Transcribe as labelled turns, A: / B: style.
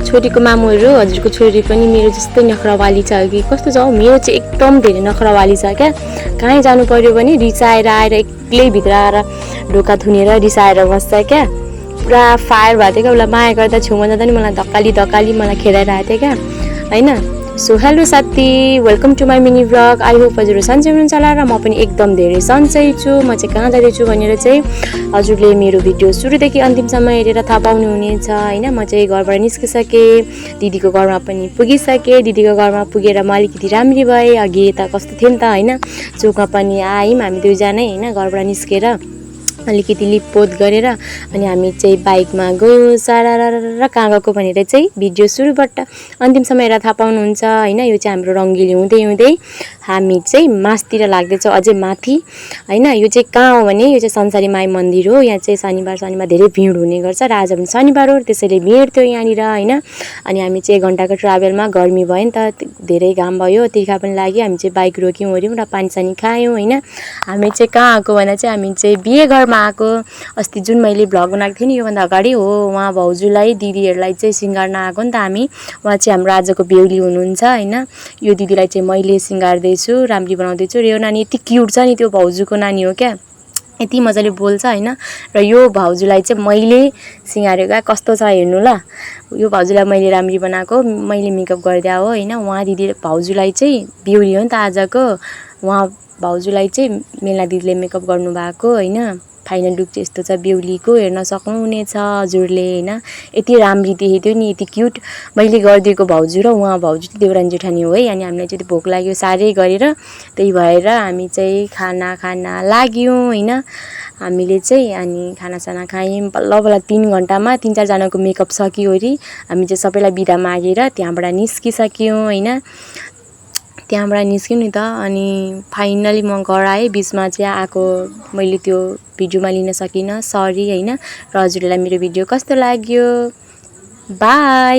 A: छोरीको मामुहरू हजुरको छोरी पनि मेरो जस्तै नखरावाली छ कि कस्तो छ हौ मेरो चाहिँ एकदम धेरै नखरावाली छ क्या कहीँ जानु पर्यो भने रिसाएर आएर एक्लै भित्र आएर ढोका थुनेर रिसाएर बस्छ क्या पुरा फायर भएको थियो क्या उसलाई माया गर्दा छेउमा जाँदा नि मलाई धक्काली मलाई खेलाइरहेको थियो क्या होइन सो हेलो साथी welcome to my mini blog I hope हजुरहरू सन्चै हुनुहुन्छ होला र म पनि एकदम धेरै सन्चै छु म चाहिँ कहाँ जाँदैछु भनेर चाहिँ हजुरले मेरो भिडियो सुरुदेखि अन्तिमसम्म हेरेर थाहा पाउनुहुनेछ होइन म चाहिँ घरबाट निस्किसकेँ दिदीको घरमा पनि पुगिसकेँ दिदीको घरमा पुगेर म अलिकति राम्री भएँ अघि यता कस्तो थिएँ नि त होइन चोकमा पनि आयौँ हामी दुईजनै होइन घरबाट निस्केर अलिकति लिपपोत गरेर अनि हामी चाहिँ बाइकमा गयो सारा कहाँ गएको भनेर चाहिँ भिडियो सुरुबाट अन्तिमसम्म हेरेर थाहा पाउनुहुन्छ होइन यो चाहिँ हाम्रो रङ्गिली हुँदै हुँदै हामी चाहिँ मासतिर लाग्दैछौँ अझै माथि होइन यो चाहिँ कहाँ हो भने यो चाहिँ संसारी माई मन्दिर हो यहाँ चाहिँ शनिबार धेरै भिड हुने गर्छ र आज पनि शनिबार हो त्यसैले भिड थियो यहाँनिर होइन अनि हामी चाहिँ 1 घन्टाको ट्राभलमा गर्मी भयो नि त धेरै घाम भयो तिर्खा पनि लाग्यो हामी चाहिँ बाइक रोक्यौँ ओऱ्यौँ र पानीसानी खायौँ होइन हामी चाहिँ कहाँ आएको भन्दा चाहिँ हामी चाहिँ बिहे घरमा आएको अस्ति जुन मैले भ्लग बनाएको थिएँ नि योभन्दा अगाडि हो उहाँ भाउजूलाई दिदीहरूलाई चाहिँ सिँगार्न आएको नि त हामी उहाँ चाहिँ हाम्रो आजको बेहुली हुनुहुन्छ होइन यो दिदीलाई चाहिँ मैले सिँगार्दैछु राम्री बनाउँदैछु र यो नानी यति क्युट छ नि त्यो भाउजूको नानी हो क्या यति मजाले बोल्छ होइन र यो भाउजूलाई चाहिँ मैले सिँगारेको कस्तो छ हेर्नु ल यो भाउजूलाई मैले राम्री बनाएको मैले मेकअप गरिदिए हो होइन उहाँ दिदी भाउजूलाई चाहिँ बेहुली हो नि त आजको उहाँ भाउजूलाई चाहिँ मेला दिदीले मेकअप गर्नुभएको होइन फाइनल लुक चाहिँ यस्तो छ बेहुलीको हेर्न सक्नुहुनेछ हजुरले होइन यति राम्री देखेको थियो नि यति क्युट मैले गरिदिएको भाउजू र उहाँ भाउजू देउरानी जेठानी हो है अनि हामीलाई चाहिँ भोक लाग्यो साह्रै गरेर त्यही भएर हामी चाहिँ खाना लाग्यौँ होइन हामीले चाहिँ अनि खानासाना खायौँ बल्ल 3 घन्टामा 3-4 जनाको मेकअप सकियो अरे हामी चाहिँ सबैलाई बिदा मागेर त्यहाँबाट निस्किसक्यौँ होइन त्यहाँबाट निस्क्यौँ नि त अनि फाइनली म घर आएँ बिचमा चाहिँ आएको मैले त्यो भिडियोमा लिन सकिनँ सरी होइन र हजुरलाई मेरो भिडियो कस्तो लाग्यो बाई।